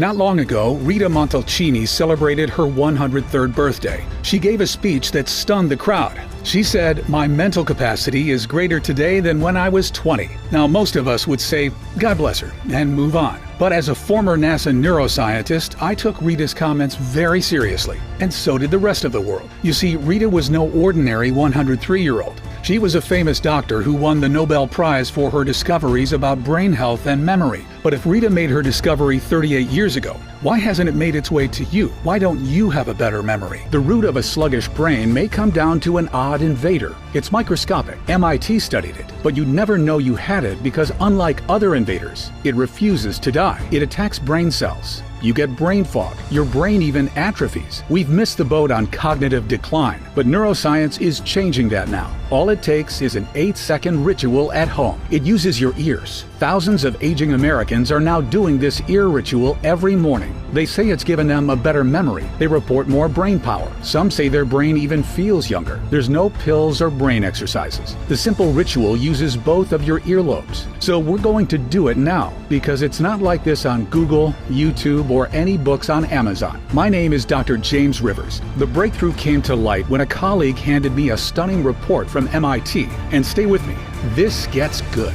Not long ago, Rita Montalcini celebrated her 103rd birthday. She gave a speech that stunned the crowd. She said, "My mental capacity is greater today than when I was 20." Now, most of us would say, God bless her, and move on. But as a former NASA neuroscientist, I took Rita's comments very seriously, and so did the rest of the world. You see, Rita was no ordinary 103-year-old. She was a famous doctor who won the Nobel Prize for her discoveries about brain health and memory. But if Rita made her discovery 38 years ago, why hasn't it made its way to you? Why don't you have a better memory? The root of a sluggish brain may come down to an odd invader. It's microscopic. MIT studied it. But you'd never know you had it because unlike other invaders, it refuses to die. It attacks brain cells. You get brain fog. Your brain even atrophies. We've missed the boat on cognitive decline, but neuroscience is changing that now. All it takes is an 8-second ritual at home. It uses your ears. Thousands of aging Americans are now doing this ear ritual every morning. They say it's given them a better memory. They report more brain power. Some say their brain even feels younger. There's no pills or brain exercises. The simple ritual uses both of your earlobes. So we're going to do it now, because it's not like this on Google, YouTube, or any books on Amazon. My name is Dr. James Rivers. The breakthrough came to light when a colleague handed me a stunning report from MIT. And stay with me, this gets good.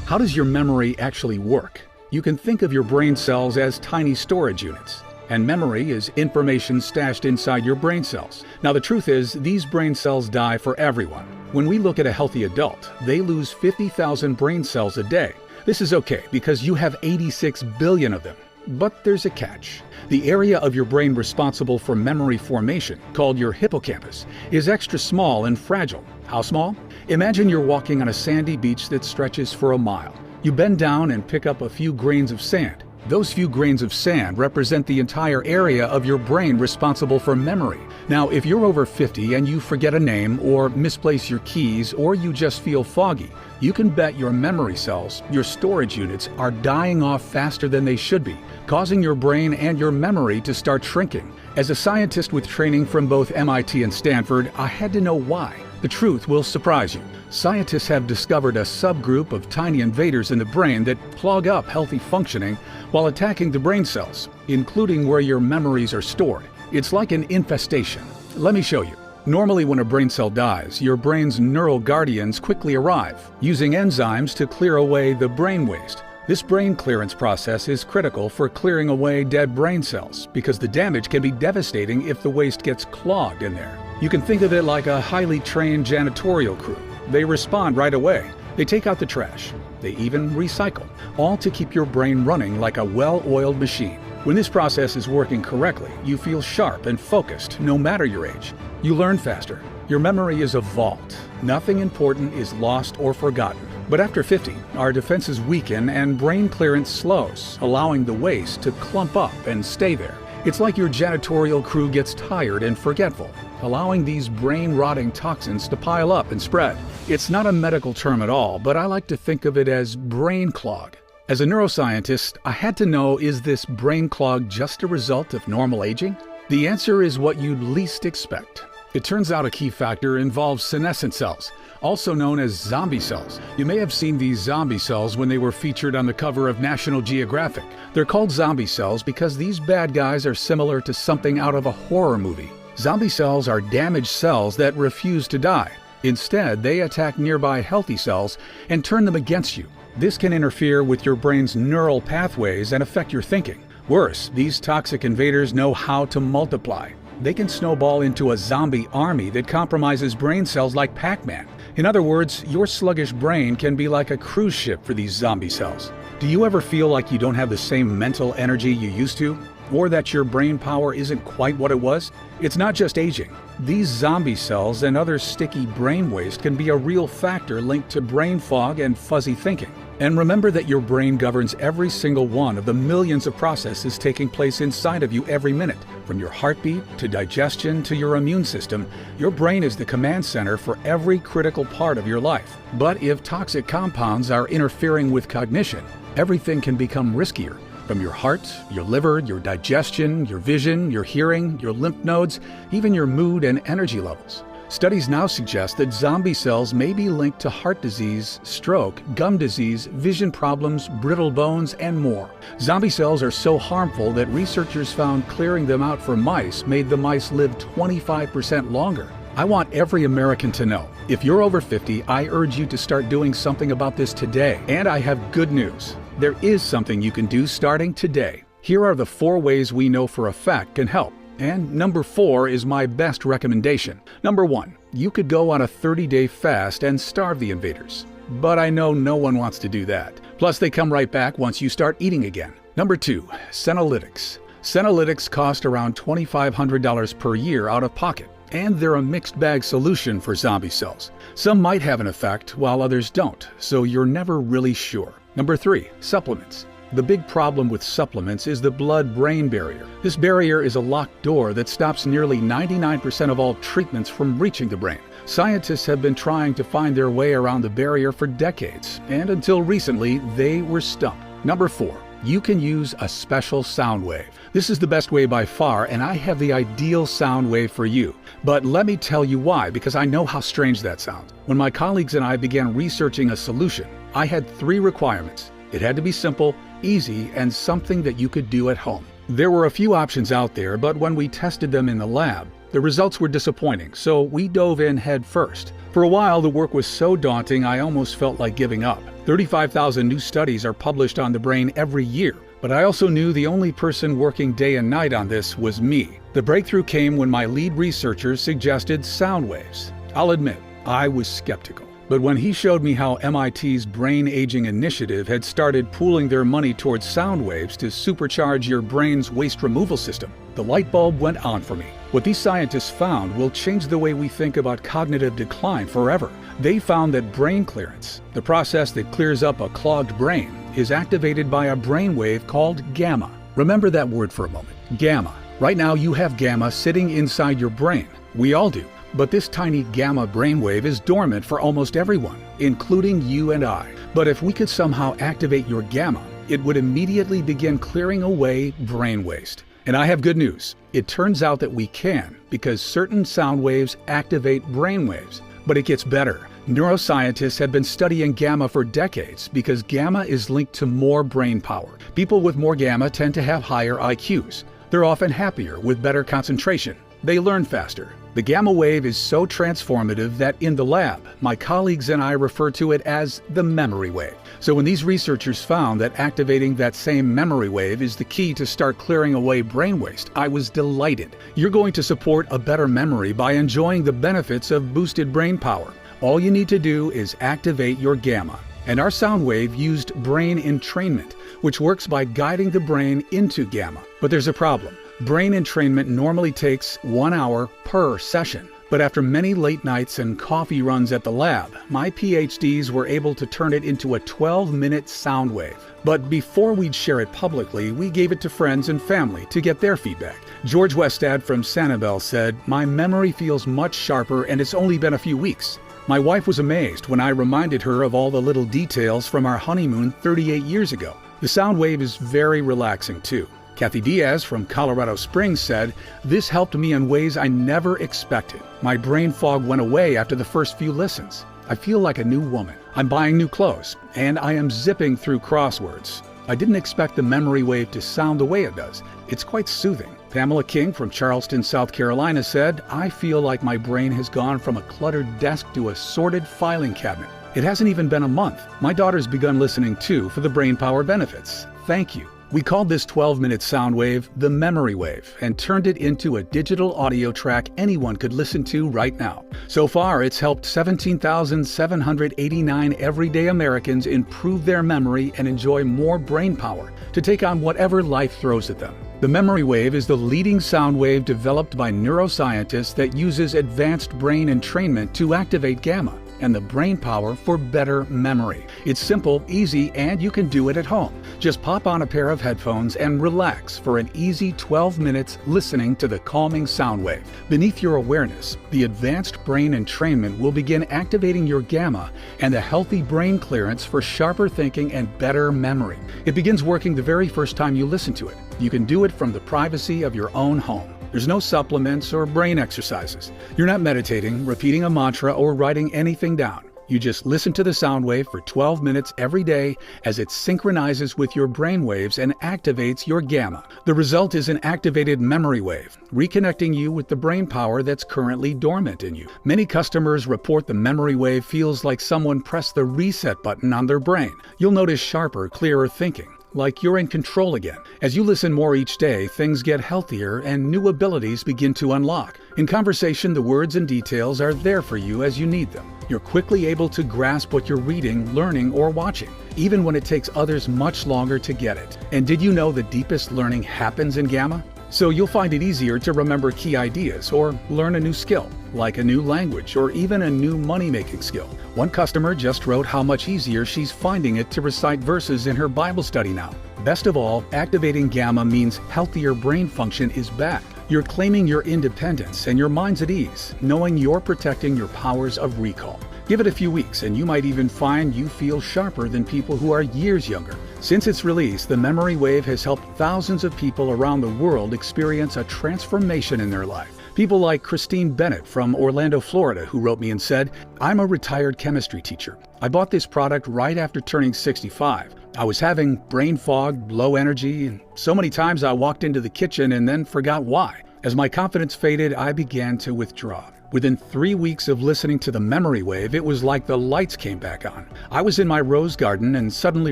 How does your memory actually work? You can think of your brain cells as tiny storage units, and memory is information stashed inside your brain cells. Now the truth is, these brain cells die for everyone. When we look at a healthy adult, they lose 50,000 brain cells a day. This is okay because you have 86 billion of them. But there's a catch. The area of your brain responsible for memory formation, called your hippocampus, is extra small and fragile. How small? Imagine you're walking on a sandy beach that stretches for a mile. You bend down and pick up a few grains of sand. Those few grains of sand represent the entire area of your brain responsible for memory. Now, if you're over 50 and you forget a name, or misplace your keys, or you just feel foggy, you can bet your memory cells, your storage units, are dying off faster than they should be, causing your brain and your memory to start shrinking. As a scientist with training from both MIT and Stanford, I had to know why. The truth will surprise you. Scientists have discovered a subgroup of tiny invaders in the brain that clog up healthy functioning while attacking the brain cells, including where your memories are stored. It's like an infestation. Let me show you. Normally, when a brain cell dies, your brain's neural guardians quickly arrive, using enzymes to clear away the brain waste. This brain clearance process is critical for clearing away dead brain cells because the damage can be devastating if the waste gets clogged in there. You can think of it like a highly trained janitorial crew. They respond right away. They take out the trash. They even recycle, all to keep your brain running like a well-oiled machine. When this process is working correctly, you feel sharp and focused no matter your age. You learn faster. Your memory is a vault. Nothing important is lost or forgotten. But after 50, our defenses weaken and brain clearance slows, allowing the waste to clump up and stay there. It's like your janitorial crew gets tired and forgetful, allowing these brain-rotting toxins to pile up and spread. It's not a medical term at all, but I like to think of it as brain clog. As a neuroscientist, I had to know, is this brain clog just a result of normal aging? The answer is what you'd least expect. It turns out a key factor involves senescent cells, also known as zombie cells. You may have seen these zombie cells when they were featured on the cover of National Geographic. They're called zombie cells because these bad guys are similar to something out of a horror movie. Zombie cells are damaged cells that refuse to die. Instead, they attack nearby healthy cells and turn them against you. This can interfere with your brain's neural pathways and affect your thinking. Worse, these toxic invaders know how to multiply. They can snowball into a zombie army that compromises brain cells like Pac-Man. In other words, your sluggish brain can be like a cruise ship for these zombie cells. Do you ever feel like you don't have the same mental energy you used to? Or that your brain power isn't quite what it was? It's not just aging. These zombie cells and other sticky brain waste can be a real factor linked to brain fog and fuzzy thinking. And remember that your brain governs every single one of the millions of processes taking place inside of you every minute. From your heartbeat to digestion to your immune system, your brain is the command center for every critical part of your life. But if toxic compounds are interfering with cognition, everything can become riskier. From your heart, your liver, your digestion, your vision, your hearing, your lymph nodes, even your mood and energy levels. Studies now suggest that zombie cells may be linked to heart disease, stroke, gum disease, vision problems, brittle bones, and more. Zombie cells are so harmful that researchers found clearing them out for mice made the mice live 25% longer. I want every American to know, if you're over 50, I urge you to start doing something about this today. And I have good news. There is something you can do starting today. Here are the 4 ways we know for a fact can help. And number 4 is my best recommendation. Number 1, you could go on a 30-day fast and starve the invaders. But I know no one wants to do that. Plus, they come right back once you start eating again. Number 2, Senolytics. Senolytics cost around $2,500 per year out of pocket, and they're a mixed bag solution for zombie cells. Some might have an effect while others don't, so you're never really sure. Number 3, supplements. The big problem with supplements is the blood-brain barrier. This barrier is a locked door that stops nearly 99% of all treatments from reaching the brain. Scientists have been trying to find their way around the barrier for decades, and until recently, they were stumped. Number 4, you can use a special sound wave. This is the best way by far, and I have the ideal sound wave for you. But let me tell you why, because I know how strange that sounds. When my colleagues and I began researching a solution, I had 3 requirements. It had to be simple, easy, and something that you could do at home. There were a few options out there, but when we tested them in the lab, the results were disappointing, so we dove in head first. For a while, the work was so daunting I almost felt like giving up. 35,000 new studies are published on the brain every year, but I also knew the only person working day and night on this was me. The breakthrough came when my lead researcher suggested sound waves. I'll admit, I was skeptical. But when he showed me how MIT's Brain Aging Initiative had started pooling their money towards sound waves to supercharge your brain's waste removal system, the light bulb went on for me. What these scientists found will change the way we think about cognitive decline forever. They found that brain clearance, the process that clears up a clogged brain, is activated by a brainwave called gamma. Remember that word for a moment, gamma. Right now you have gamma sitting inside your brain. We all do. But this tiny gamma brainwave is dormant for almost everyone, including you and I. But if we could somehow activate your gamma, it would immediately begin clearing away brain waste. And I have good news. It turns out that we can, because certain sound waves activate brain waves. But it gets better. Neuroscientists have been studying gamma for decades because gamma is linked to more brain power. People with more gamma tend to have higher IQs. They're often happier with better concentration. They learn faster. The gamma wave is so transformative that in the lab, my colleagues and I refer to it as the memory wave. So when these researchers found that activating that same memory wave is the key to start clearing away brain waste, I was delighted. You're going to support a better memory by enjoying the benefits of boosted brain power. All you need to do is activate your gamma. And our sound wave used brain entrainment, which works by guiding the brain into gamma. But there's a problem. Brain entrainment normally takes 1 hour per session. But after many late nights and coffee runs at the lab, my PhDs were able to turn it into a 12-minute sound wave. But before we'd share it publicly, we gave it to friends and family to get their feedback. George Westad from Sanibel said, "My memory feels much sharper and it's only been a few weeks." My wife was amazed when I reminded her of all the little details from our honeymoon 38 years ago. The sound wave is very relaxing too. Kathy Diaz from Colorado Springs said, "This helped me in ways I never expected. My brain fog went away after the first few listens. I feel like a new woman. I'm buying new clothes, and I am zipping through crosswords. I didn't expect the memory wave to sound the way it does. It's quite soothing." Pamela King from Charleston, South Carolina said, "I feel like my brain has gone from a cluttered desk to a sorted filing cabinet. It hasn't even been a month. My daughter's begun listening too for the brain power benefits. Thank you." We called this 12-minute sound wave the memory wave and turned it into a digital audio track anyone could listen to right now. So far, it's helped 17,789 everyday Americans improve their memory and enjoy more brain power to take on whatever life throws at them. The memory wave is the leading sound wave developed by neuroscientists that uses advanced brain entrainment to activate gamma and the brain power for better memory. It's simple, easy, and you can do it at home. Just pop on a pair of headphones and relax for an easy 12 minutes listening to the calming sound wave. Beneath your awareness, the advanced brain entrainment will begin activating your gamma and a healthy brain clearance for sharper thinking and better memory. It begins working the very first time you listen to it. You can do it from the privacy of your own home. There's no supplements or brain exercises. You're not meditating, repeating a mantra, or writing anything down. You just listen to the sound wave for 12 minutes every day as it synchronizes with your brain waves and activates your gamma. The result is an activated memory wave, reconnecting you with the brain power that's currently dormant in you. Many customers report the memory wave feels like someone pressed the reset button on their brain. You'll notice sharper, clearer thinking, like you're in control again. As you listen more each day, things get healthier and new abilities begin to unlock. In conversation, the words and details are there for you as you need them. You're quickly able to grasp what you're reading, learning, or watching, even when it takes others much longer to get it. And did you know the deepest learning happens in Gamma? So you'll find it easier to remember key ideas or learn a new skill, like a new language or even a new money-making skill. One customer just wrote how much easier she's finding it to recite verses in her Bible study now. Best of all, activating Gamma means healthier brain function is back. You're claiming your independence and your mind's at ease, knowing you're protecting your powers of recall. Give it a few weeks and you might even find you feel sharper than people who are years younger. Since its release, the Memory Wave has helped thousands of people around the world experience a transformation in their life. People like Christine Bennett from Orlando, Florida, who wrote me and said, "I'm a retired chemistry teacher. I bought this product right after turning 65. I was having brain fog, low energy, and so many times I walked into the kitchen and then forgot why. As my confidence faded, I began to withdraw. Within 3 weeks of listening to the Memory Wave, it was like the lights came back on. I was in my rose garden and suddenly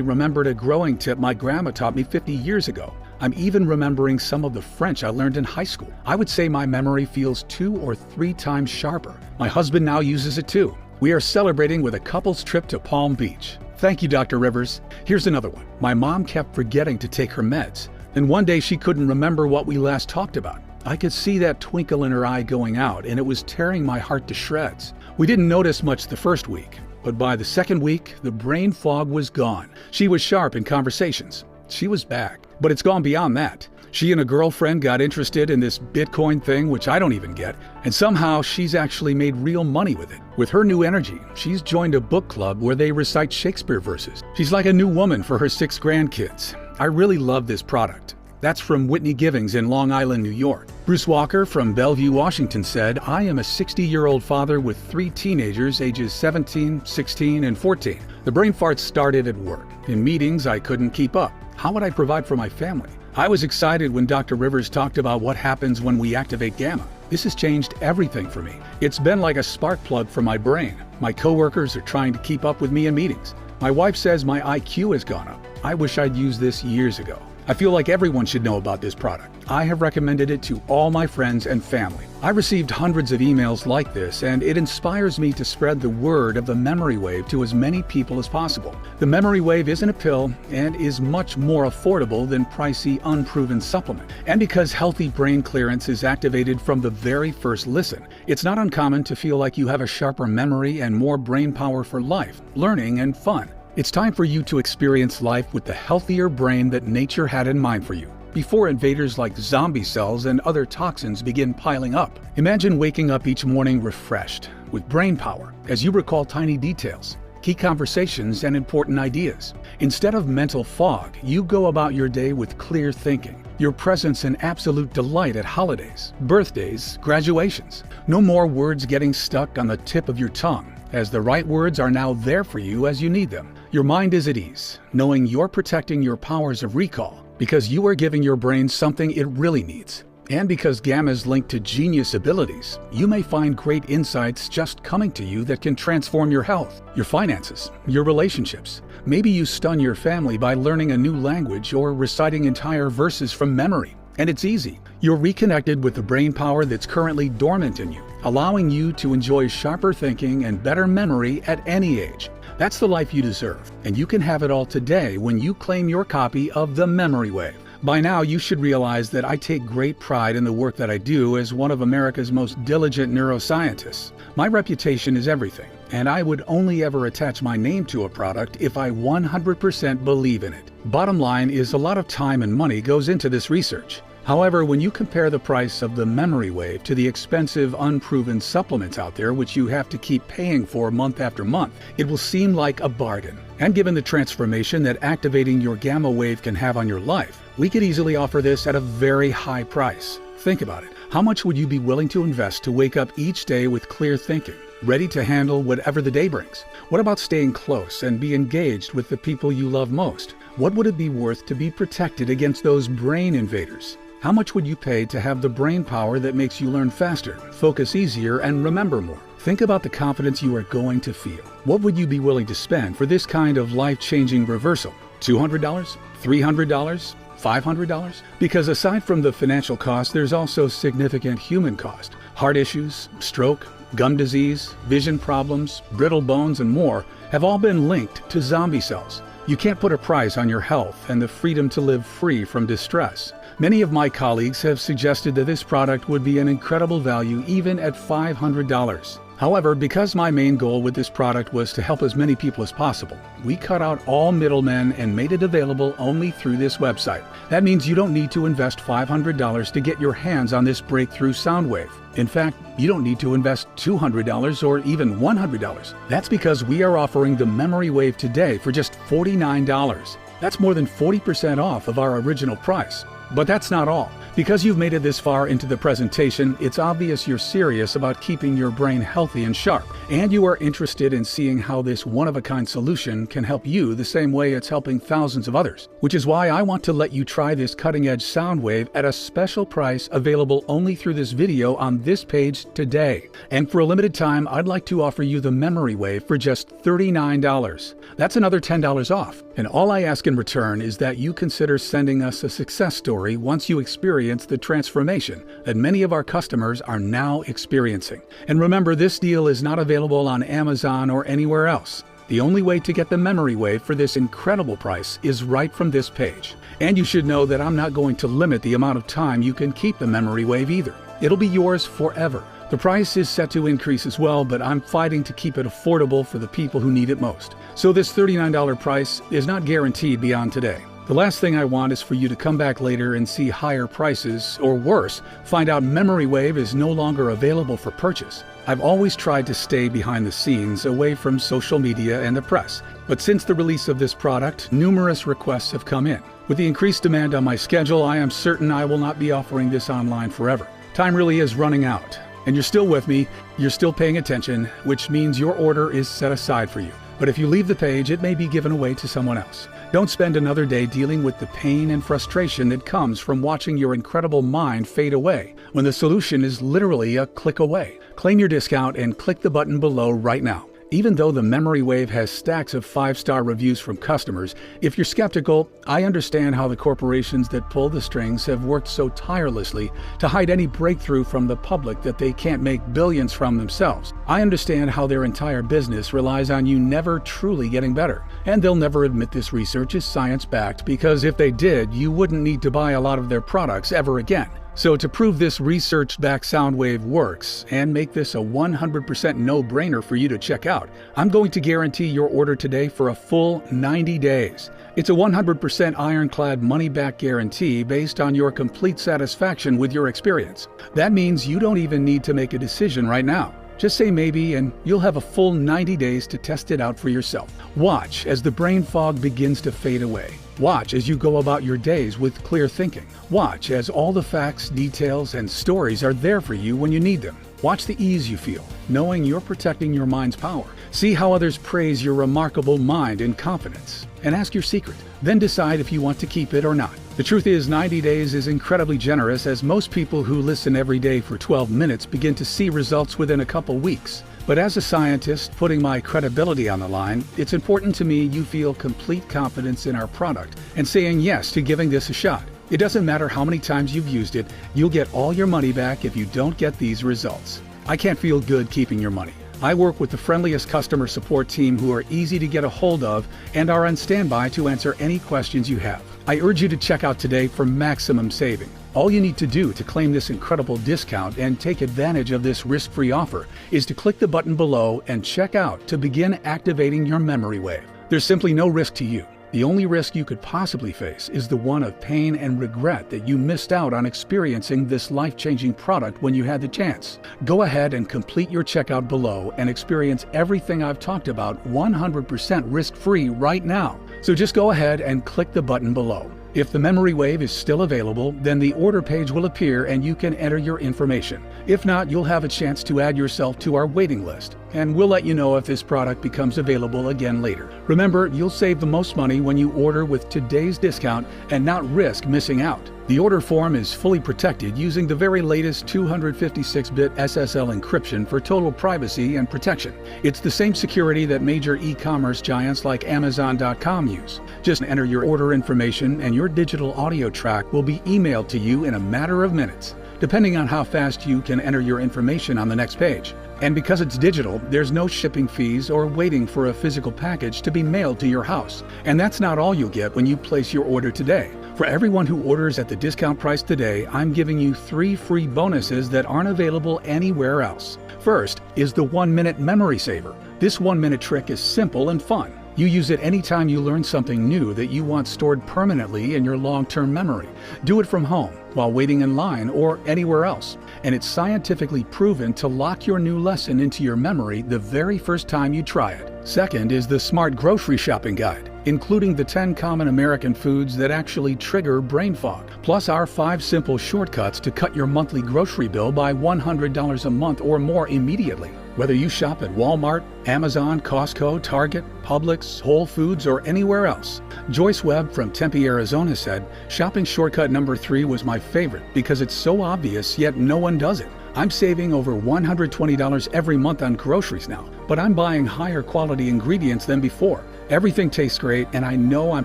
remembered a growing tip my grandma taught me 50 years ago. I'm even remembering some of the French I learned in high school. I would say my memory feels 2 or 3 times sharper. My husband now uses it too. We are celebrating with a couple's trip to Palm Beach. Thank you, Dr. Rivers. Here's another one. My mom kept forgetting to take her meds. Then one day she couldn't remember what we last talked about. I could see that twinkle in her eye going out, and it was tearing my heart to shreds. We didn't notice much the first week, but by the second week, the brain fog was gone. She was sharp in conversations. She was back. But it's gone beyond that. She and a girlfriend got interested in this Bitcoin thing, which I don't even get, and somehow she's actually made real money with it. With her new energy, she's joined a book club where they recite Shakespeare verses. She's like a new woman for her 6 grandkids. I really love this product. That's from Whitney Givings in Long Island, New York. Bruce Walker from Bellevue, Washington said, "I am a 60-year-old father with 3 teenagers ages 17, 16, and 14. The brain farts started at work. In meetings, I couldn't keep up. How would I provide for my family? I was excited when Dr. Rivers talked about what happens when we activate Gamma. This has changed everything for me. It's been like a spark plug for my brain. My coworkers are trying to keep up with me in meetings. My wife says my IQ has gone up. I wish I'd used this years ago. I feel like everyone should know about this product. I have recommended it to all my friends and family. I received hundreds of emails like this, and it inspires me to spread the word of the Memory Wave to as many people as possible. The Memory Wave isn't a pill and is much more affordable than pricey, unproven supplement. And because healthy brain clearance is activated from the very first listen, it's not uncommon to feel like you have a sharper memory and more brain power for life, learning, and fun. It's time for you to experience life with the healthier brain that nature had in mind for you, before invaders like zombie cells and other toxins begin piling up. Imagine waking up each morning refreshed, with brain power, as you recall tiny details, key conversations, and important ideas. Instead of mental fog, you go about your day with clear thinking, your presence and absolute delight at holidays, birthdays, graduations. No more words getting stuck on the tip of your tongue, as the right words are now there for you as you need them. Your mind is at ease, knowing you're protecting your powers of recall, because you are giving your brain something it really needs. And because Gamma is linked to genius abilities, you may find great insights just coming to you that can transform your health, your finances, your relationships. Maybe you stun your family by learning a new language or reciting entire verses from memory. And it's easy. You're reconnected with the brain power that's currently dormant in you, allowing you to enjoy sharper thinking and better memory at any age. That's the life you deserve, and you can have it all today when you claim your copy of the Memory Wave. By now, you should realize that I take great pride in the work that I do as one of America's most diligent neuroscientists. My reputation is everything, and I would only ever attach my name to a product if I 100% believe in it. Bottom line is a lot of time and money goes into this research. However, when you compare the price of the Memory Wave to the expensive, unproven supplements out there which you have to keep paying for month after month, it will seem like a bargain. And given the transformation that activating your Gamma Wave can have on your life, we could easily offer this at a very high price. Think about it. How much would you be willing to invest to wake up each day with clear thinking, ready to handle whatever the day brings? What about staying close and be engaged with the people you love most? What would it be worth to be protected against those brain invaders? How much would you pay to have the brain power that makes you learn faster, focus easier, and remember more? Think about the confidence you are going to feel. What would you be willing to spend for this kind of life-changing reversal? $200? $300? $500? Because aside from the financial cost, there's also significant human cost. Heart issues, stroke, gum disease, vision problems, brittle bones, and more have all been linked to zombie cells. You can't put a price on your health and the freedom to live free from distress. Many of my colleagues have suggested that this product would be an incredible value even at $500. However, because my main goal with this product was to help as many people as possible, we cut out all middlemen and made it available only through this website. That means you don't need to invest $500 to get your hands on this breakthrough sound wave. In fact, you don't need to invest $200 or even $100. That's because we are offering the Memory Wave today for just $49. That's more than 40% off of our original price. But that's not all. Because you've made it this far into the presentation, it's obvious you're serious about keeping your brain healthy and sharp, and you are interested in seeing how this one-of-a-kind solution can help you the same way it's helping thousands of others. Which is why I want to let you try this cutting-edge sound wave at a special price available only through this video on this page today. And for a limited time, I'd like to offer you the Memory Wave for just $39. That's another $10 off. And all I ask in return is that you consider sending us a success story once you experience the transformation that many of our customers are now experiencing. And remember, this deal is not available on Amazon or anywhere else. The only way to get the Memory Wave for this incredible price is right from this page. And you should know that I'm not going to limit the amount of time you can keep the Memory Wave either. It'll be yours forever. The price is set to increase as well, but I'm fighting to keep it affordable for the people who need it most. So this $39 price is not guaranteed beyond today. The last thing I want is for you to come back later and see higher prices, or worse, find out Memory Wave is no longer available for purchase. I've always tried to stay behind the scenes, away from social media and the press. But since the release of this product, numerous requests have come in. With the increased demand on my schedule, I am certain I will not be offering this online forever. Time really is running out. And you're still with me, you're still paying attention, which means your order is set aside for you. But if you leave the page, it may be given away to someone else. Don't spend another day dealing with the pain and frustration that comes from watching your incredible mind fade away, when the solution is literally a click away. Claim your discount and click the button below right now. Even though the Memory Wave has stacks of 5-star reviews from customers, if you're skeptical, I understand how the corporations that pull the strings have worked so tirelessly to hide any breakthrough from the public that they can't make billions from themselves. I understand how their entire business relies on you never truly getting better. And they'll never admit this research is science-backed, because if they did, you wouldn't need to buy a lot of their products ever again. So to prove this research-backed sound wave works and make this a 100% no-brainer for you to check out, I'm going to guarantee your order today for a full 90 days. It's a 100% ironclad money-back guarantee based on your complete satisfaction with your experience. That means you don't even need to make a decision right now. Just say maybe, and you'll have a full 90 days to test it out for yourself. Watch as the brain fog begins to fade away. Watch as you go about your days with clear thinking. Watch as all the facts, details, and stories are there for you when you need them. Watch the ease you feel, knowing you're protecting your mind's power. See how others praise your remarkable mind and confidence, and ask your secret. Then decide if you want to keep it or not. The truth is, 90 days is incredibly generous, as most people who listen every day for 12 minutes begin to see results within a couple weeks. But as a scientist, putting my credibility on the line, it's important to me you feel complete confidence in our product and saying yes to giving this a shot. It doesn't matter how many times you've used it, you'll get all your money back if you don't get these results. I can't feel good keeping your money. I work with the friendliest customer support team who are easy to get a hold of and are on standby to answer any questions you have. I urge you to check out today for maximum saving. All you need to do to claim this incredible discount and take advantage of this risk-free offer is to click the button below and check out to begin activating your Memory Wave. There's simply no risk to you. The only risk you could possibly face is the one of pain and regret that you missed out on experiencing this life-changing product when you had the chance. Go ahead and complete your checkout below and experience everything I've talked about 100% risk-free right now. So just go ahead and click the button below. If the memory wave is still available, then the order page will appear and you can enter your information. If not, you'll have a chance to add yourself to our waiting list, and we'll let you know if this product becomes available again later. Remember, you'll save the most money when you order with today's discount and not risk missing out. The order form is fully protected using the very latest 256-bit SSL encryption for total privacy and protection. It's the same security that major e-commerce giants like Amazon.com use. Just enter your order information and your digital audio track will be emailed to you in a matter of minutes, depending on how fast you can enter your information on the next page. And because it's digital, there's no shipping fees or waiting for a physical package to be mailed to your house. And that's not all you'll get when you place your order today. For everyone who orders at the discount price today, I'm giving you 3 free bonuses that aren't available anywhere else. First is the 1-minute memory saver. This 1-minute trick is simple and fun. You use it anytime you learn something new that you want stored permanently in your long-term memory. Do it from home, while waiting in line, or anywhere else. And it's scientifically proven to lock your new lesson into your memory the very first time you try it. Second is the Smart Grocery Shopping Guide, including the 10 common American foods that actually trigger brain fog, plus our 5 simple shortcuts to cut your monthly grocery bill by $100 a month or more immediately. Whether you shop at Walmart, Amazon, Costco, Target, Publix, Whole Foods, or anywhere else. Joyce Webb from Tempe, Arizona said, "Shopping shortcut number 3 was my favorite because it's so obvious yet no one does it. I'm saving over $120 every month on groceries now, but I'm buying higher quality ingredients than before. Everything tastes great and I know I'm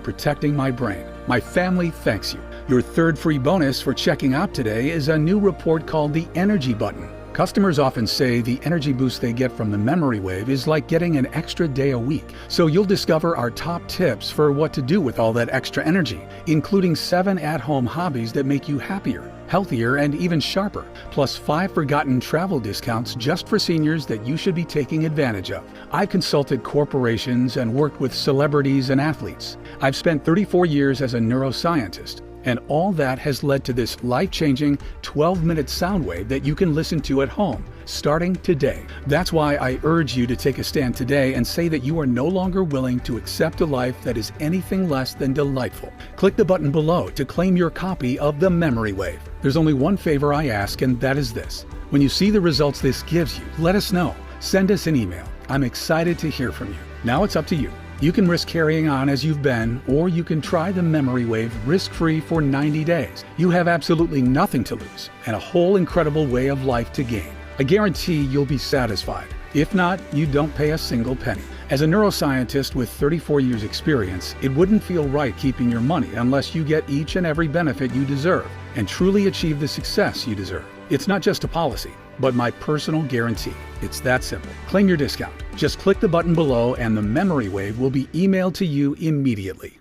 protecting my brain. My family thanks you." Your third free bonus for checking out today is a new report called the Energy Button. Customers often say the energy boost they get from the memory wave is like getting an extra day a week. So you'll discover our top tips for what to do with all that extra energy, including 7 at-home hobbies that make you happier, healthier, and even sharper, plus 5 forgotten travel discounts just for seniors that you should be taking advantage of. I've consulted corporations and worked with celebrities and athletes. I've spent 34 years as a neuroscientist. And all that has led to this life-changing 12-minute sound wave that you can listen to at home, starting today. That's why I urge you to take a stand today and say that you are no longer willing to accept a life that is anything less than delightful. Click the button below to claim your copy of the Memory Wave. There's only one favor I ask, and that is this. When you see the results this gives you, let us know. Send us an email. I'm excited to hear from you. Now it's up to you. You can risk carrying on as you've been, or you can try the Memory Wave risk-free for 90 days. You have absolutely nothing to lose and a whole incredible way of life to gain. I guarantee you'll be satisfied. If not, you don't pay a single penny. As a neuroscientist with 34 years experience, it wouldn't feel right keeping your money unless you get each and every benefit you deserve and truly achieve the success you deserve. It's not just a policy, but my personal guarantee. It's that simple. Claim your discount. Just click the button below and the Memory Wave will be emailed to you immediately.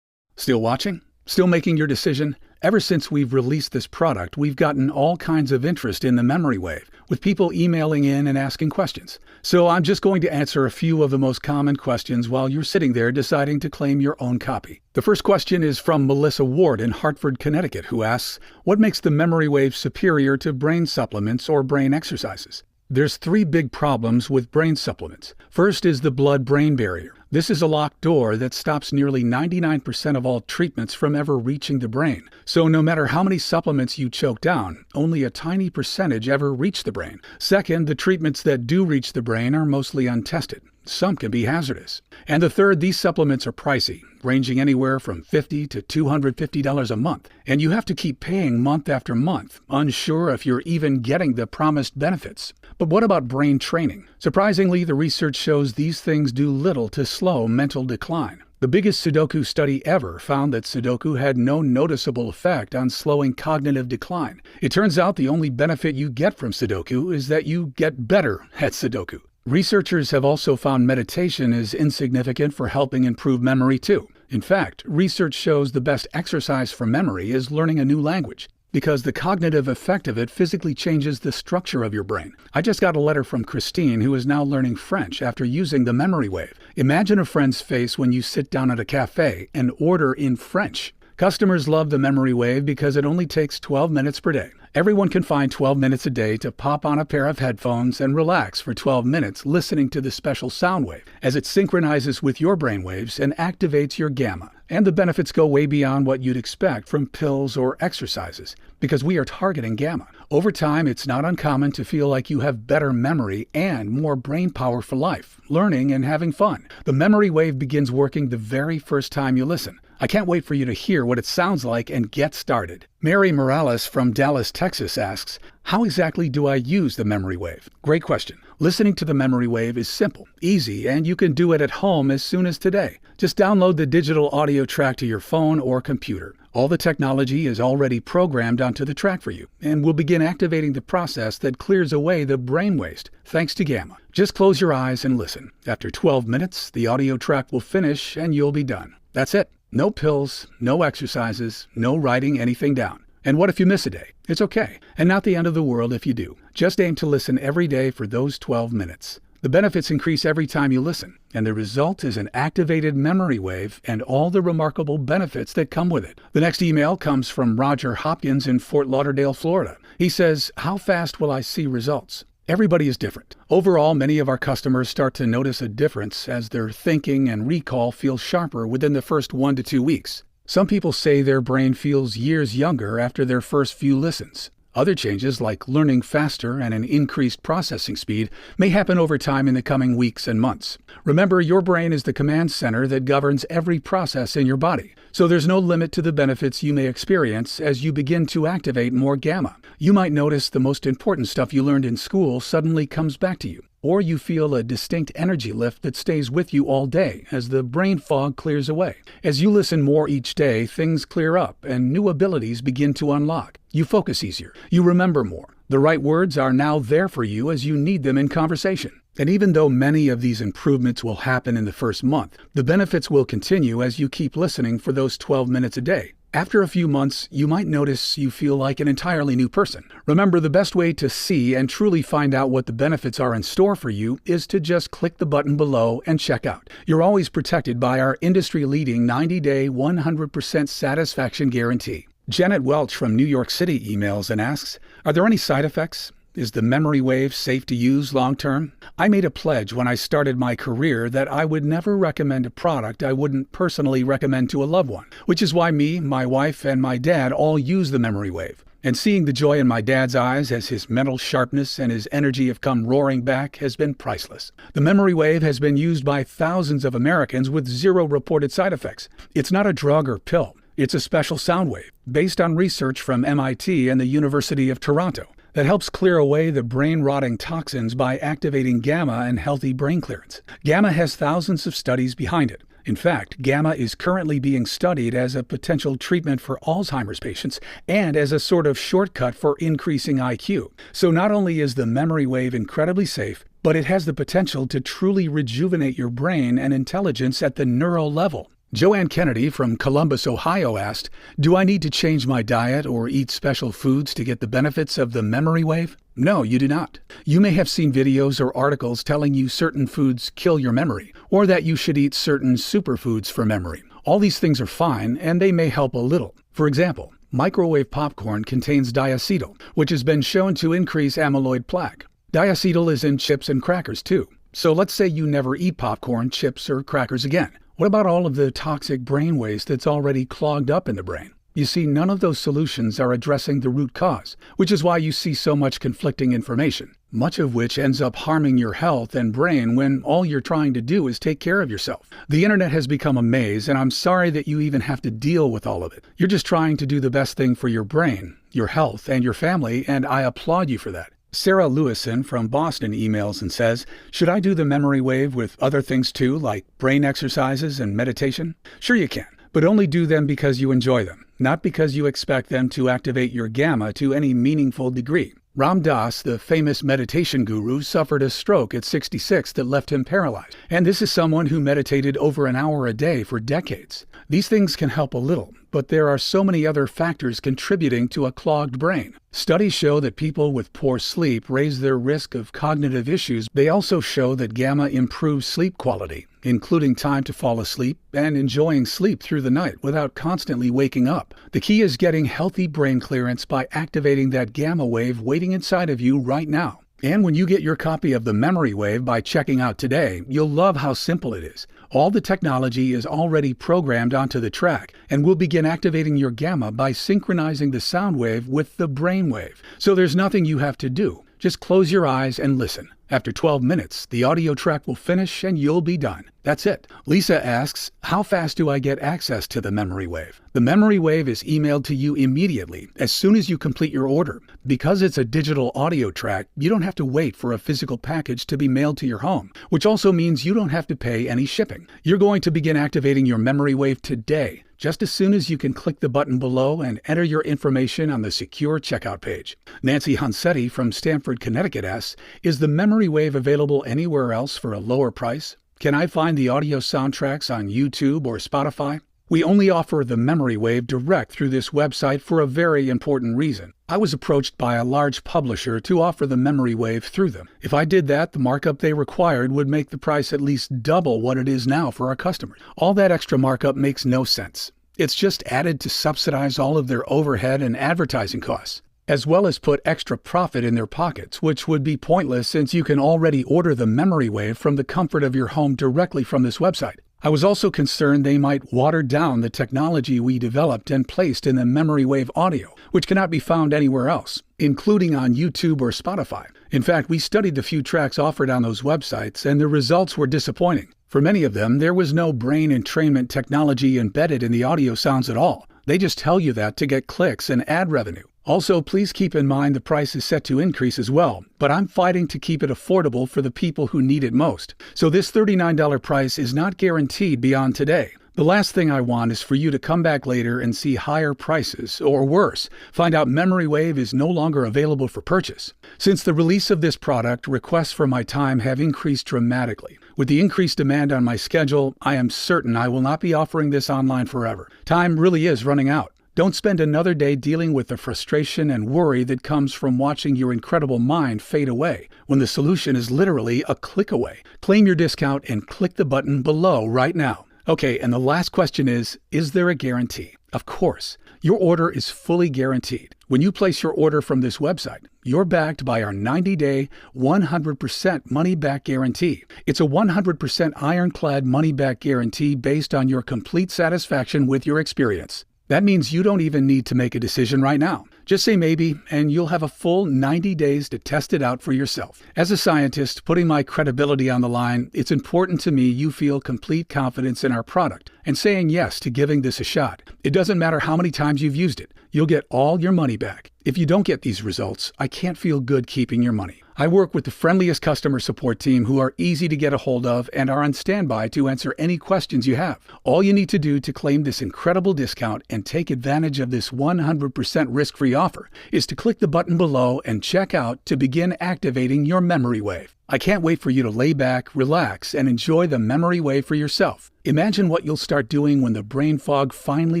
Still watching? Still making your decision? Ever since we've released this product, we've gotten all kinds of interest in the Memory Wave, with people emailing in and asking questions. So I'm just going to answer a few of the most common questions while you're sitting there deciding to claim your own copy. The first question is from Melissa Ward in Hartford, Connecticut, who asks, "What makes the Memory Wave superior to brain supplements or brain exercises?" There's 3 big problems with brain supplements. First is the blood-brain barrier. This is a locked door that stops nearly 99% of all treatments from ever reaching the brain. So no matter how many supplements you choke down, only a tiny percentage ever reach the brain. Second, the treatments that do reach the brain are mostly untested. Some can be hazardous. And the third, these supplements are pricey, ranging anywhere from $50 to $250 a month. And you have to keep paying month after month, unsure if you're even getting the promised benefits. But what about brain training? Surprisingly, the research shows these things do little to slow mental decline. The biggest Sudoku study ever found that Sudoku had no noticeable effect on slowing cognitive decline. It turns out the only benefit you get from Sudoku is that you get better at Sudoku. Researchers have also found meditation is insignificant for helping improve memory too. In fact, research shows the best exercise for memory is learning a new language, because the cognitive effect of it physically changes the structure of your brain. I just got a letter from Christine, who is now learning French after using the Memory Wave. Imagine a friend's face when you sit down at a cafe and order in French. Customers love the Memory Wave because it only takes 12 minutes per day. Everyone can find 12 minutes a day to pop on a pair of headphones and relax for 12 minutes listening to the special sound wave as it synchronizes with your brain waves and activates your gamma. And the benefits go way beyond what you'd expect from pills or exercises because we are targeting gamma. Over time, it's not uncommon to feel like you have better memory and more brain power for life, learning and having fun. The Memory Wave begins working the very first time you listen. I can't wait for you to hear what it sounds like and get started. Mary Morales from Dallas, Texas asks, how exactly do I use the Memory Wave? Great question. Listening to the Memory Wave is simple, easy, and you can do it at home as soon as today. Just download the digital audio track to your phone or computer. All the technology is already programmed onto the track for you, and will begin activating the process that clears away the brain waste, thanks to gamma. Just close your eyes and listen. After 12 minutes, the audio track will finish and you'll be done. That's it. No pills, no exercises, no writing anything down. And what if you miss a day? It's okay, and not the end of the world if you do. Just aim to listen every day for those 12 minutes. The benefits increase every time you listen, and the result is an activated memory wave and all the remarkable benefits that come with it. The next email comes from Roger Hopkins in Fort Lauderdale, Florida. He says, how fast will I see results? Everybody is different. Overall, many of our customers start to notice a difference as their thinking and recall feels sharper within the first 1 to 2 weeks. Some people say their brain feels years younger after their first few listens. Other changes, like learning faster and an increased processing speed, may happen over time in the coming weeks and months. Remember, your brain is the command center that governs every process in your body, so there's no limit to the benefits you may experience as you begin to activate more gamma. You might notice the most important stuff you learned in school suddenly comes back to you, or you feel a distinct energy lift that stays with you all day as the brain fog clears away. As you listen more each day, things clear up and new abilities begin to unlock. You focus easier. You remember more. The right words are now there for you as you need them in conversation. And even though many of these improvements will happen in the first month, the benefits will continue as you keep listening for those 12 minutes a day. After a few months, you might notice you feel like an entirely new person. Remember, the best way to see and truly find out what the benefits are in store for you is to just click the button below and check out. You're always protected by our industry-leading 90-day 100% satisfaction guarantee. Janet Welch from New York City emails and asks, are there any side effects? Is the Memory Wave safe to use long-term? I made a pledge when I started my career that I would never recommend a product I wouldn't personally recommend to a loved one, which is why me, my wife, and my dad all use the Memory Wave. And seeing the joy in my dad's eyes as his mental sharpness and his energy have come roaring back has been priceless. The Memory Wave has been used by thousands of Americans with 0 reported side effects. It's not a drug or pill. It's a special sound wave based on research from MIT and the University of Toronto that helps clear away the brain-rotting toxins by activating gamma and healthy brain clearance. Gamma has thousands of studies behind it. In fact, gamma is currently being studied as a potential treatment for Alzheimer's patients and as a sort of shortcut for increasing IQ. So not only is the Memory Wave incredibly safe, but it has the potential to truly rejuvenate your brain and intelligence at the neural level. Joanne Kennedy from Columbus, Ohio asked, do I need to change my diet or eat special foods to get the benefits of the Memory Wave? No, you do not. You may have seen videos or articles telling you certain foods kill your memory, or that you should eat certain superfoods for memory. All these things are fine, and they may help a little. For example, microwave popcorn contains diacetyl, which has been shown to increase amyloid plaque. Diacetyl is in chips and crackers too. So let's say you never eat popcorn, chips, or crackers again. What about all of the toxic brain waste that's already clogged up in the brain? You see, none of those solutions are addressing the root cause, which is why you see so much conflicting information, much of which ends up harming your health and brain when all you're trying to do is take care of yourself. The internet has become a maze, and I'm sorry that you even have to deal with all of it. You're just trying to do the best thing for your brain, your health, and your family, and I applaud you for that. Sarah Lewison from Boston emails and says, should I do the Memory Wave with other things too, like brain exercises and meditation? Sure you can, but only do them because you enjoy them, not because you expect them to activate your gamma to any meaningful degree. Ram Dass, the famous meditation guru, suffered a stroke at 66 that left him paralyzed. And this is someone who meditated over an hour a day for decades. These things can help a little, but there are so many other factors contributing to a clogged brain. Studies show that people with poor sleep raise their risk of cognitive issues. They also show that gamma improves sleep quality, including time to fall asleep and enjoying sleep through the night without constantly waking up. The key is getting healthy brain clearance by activating that gamma wave waiting inside of you right now. And when you get your copy of the Memory Wave by checking out today, you'll love how simple it is. All the technology is already programmed onto the track, and will begin activating your gamma by synchronizing the sound wave with the brain wave. So there's nothing you have to do. Just close your eyes and listen. After 12 minutes, the audio track will finish and you'll be done. That's it. Lisa asks, how fast do I get access to the Memory Wave? The Memory Wave is emailed to you immediately as soon as you complete your order. Because it's a digital audio track, you don't have to wait for a physical package to be mailed to your home, which also means you don't have to pay any shipping. You're going to begin activating your Memory Wave today, just as soon as you can click the button below and enter your information on the secure checkout page. Nancy Hunsetti from Stamford, Connecticut asks, is the Memory Wave available anywhere else for a lower price? Can I find the audio soundtracks on YouTube or Spotify? We only offer the Memory Wave direct through this website for a very important reason. I was approached by a large publisher to offer the Memory Wave through them. If I did that, the markup they required would make the price at least double what it is now for our customers. All that extra markup makes no sense. It's just added to subsidize all of their overhead and advertising costs, as well as put extra profit in their pockets, which would be pointless since you can already order the Memory Wave from the comfort of your home directly from this website. I was also concerned they might water down the technology we developed and placed in the Memory Wave audio, which cannot be found anywhere else, including on YouTube or Spotify. In fact, we studied the few tracks offered on those websites, and the results were disappointing. For many of them, there was no brain entrainment technology embedded in the audio sounds at all. They just tell you that to get clicks and ad revenue. Also, please keep in mind the price is set to increase as well, but I'm fighting to keep it affordable for the people who need it most. So this $39 price is not guaranteed beyond today. The last thing I want is for you to come back later and see higher prices, or worse, find out Memory Wave is no longer available for purchase. Since the release of this product, requests for my time have increased dramatically. With the increased demand on my schedule, I am certain I will not be offering this online forever. Time really is running out. Don't spend another day dealing with the frustration and worry that comes from watching your incredible mind fade away, when the solution is literally a click away. Claim your discount and click the button below right now. Okay, and the last question is there a guarantee? Of course. Your order is fully guaranteed. When you place your order from this website, you're backed by our 90-day, 100% money-back guarantee. It's a 100% ironclad money-back guarantee based on your complete satisfaction with your experience. That means you don't even need to make a decision right now. Just say maybe, and you'll have a full 90 days to test it out for yourself. As a scientist, putting my credibility on the line, it's important to me you feel complete confidence in our product and saying yes to giving this a shot. It doesn't matter how many times you've used it. You'll get all your money back. If you don't get these results, I can't feel good keeping your money. I work with the friendliest customer support team who are easy to get a hold of and are on standby to answer any questions you have. All you need to do to claim this incredible discount and take advantage of this 100% risk-free offer is to click the button below and check out to begin activating your Memory Wave. I can't wait for you to lay back, relax, and enjoy the Memory Wave for yourself. Imagine what you'll start doing when the brain fog finally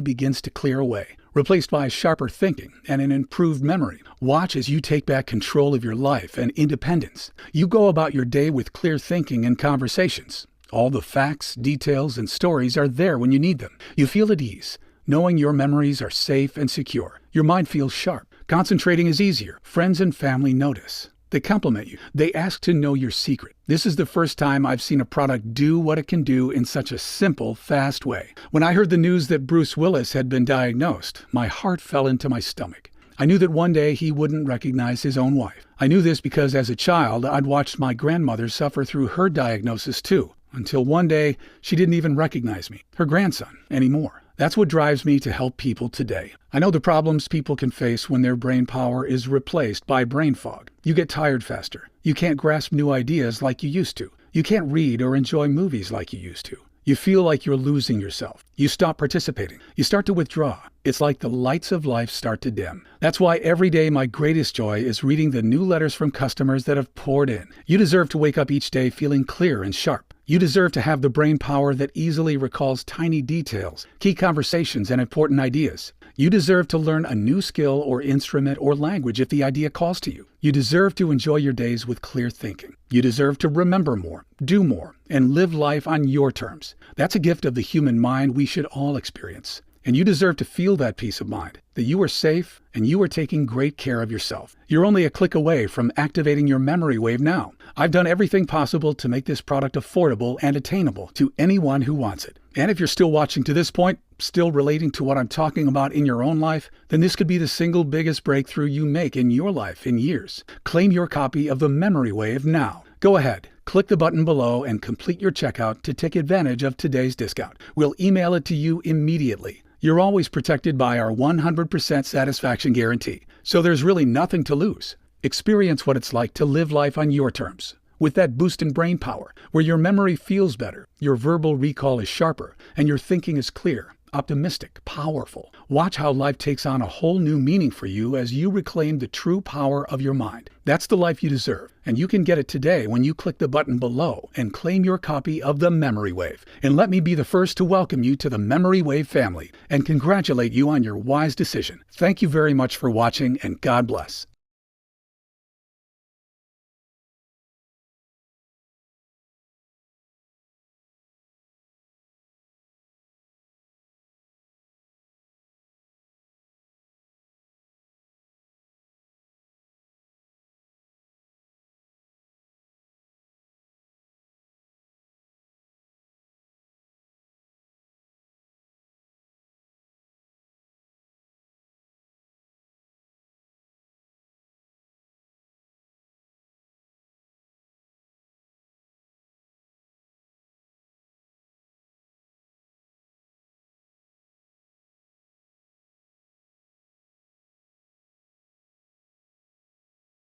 begins to clear away, replaced by sharper thinking and an improved memory. Watch as you take back control of your life and independence. You go about your day with clear thinking and conversations. All the facts, details, and stories are there when you need them. You feel at ease, knowing your memories are safe and secure. Your mind feels sharp. Concentrating is easier. Friends and family notice. They compliment you. They ask to know your secret. This is the first time I've seen a product do what it can do in such a simple, fast way. When I heard the news that Bruce Willis had been diagnosed, my heart fell into my stomach. I knew that one day he wouldn't recognize his own wife. I knew this because as a child, I'd watched my grandmother suffer through her diagnosis too, until one day she didn't even recognize me, her grandson, anymore. That's what drives me to help people today. I know the problems people can face when their brain power is replaced by brain fog. You get tired faster. You can't grasp new ideas like you used to. You can't read or enjoy movies like you used to. You feel like you're losing yourself. You stop participating. You start to withdraw. It's like the lights of life start to dim. That's why every day my greatest joy is reading the new letters from customers that have poured in. You deserve to wake up each day feeling clear and sharp. You deserve to have the brain power that easily recalls tiny details, key conversations, and important ideas. You deserve to learn a new skill or instrument or language if the idea calls to you. You deserve to enjoy your days with clear thinking. You deserve to remember more, do more, and live life on your terms. That's a gift of the human mind we should all experience. And you deserve to feel that peace of mind, that you are safe and you are taking great care of yourself. You're only a click away from activating your memory wave now. I've done everything possible to make this product affordable and attainable to anyone who wants it. And if you're still watching to this point, still relating to what I'm talking about in your own life, then this could be the single biggest breakthrough you make in your life in years. Claim your copy of the Memory Wave now. Go ahead, click the button below and complete your checkout to take advantage of today's discount. We'll email it to you immediately. You're always protected by our 100% satisfaction guarantee, so there's really nothing to lose. Experience what it's like to live life on your terms, with that boost in brain power, where your memory feels better, your verbal recall is sharper, and your thinking is clear, optimistic, powerful. Watch how life takes on a whole new meaning for you as you reclaim the true power of your mind. That's the life you deserve, and you can get it today when you click the button below and claim your copy of the Memory Wave. And let me be the first to welcome you to the Memory Wave family and congratulate you on your wise decision. Thank you very much for watching, and God bless.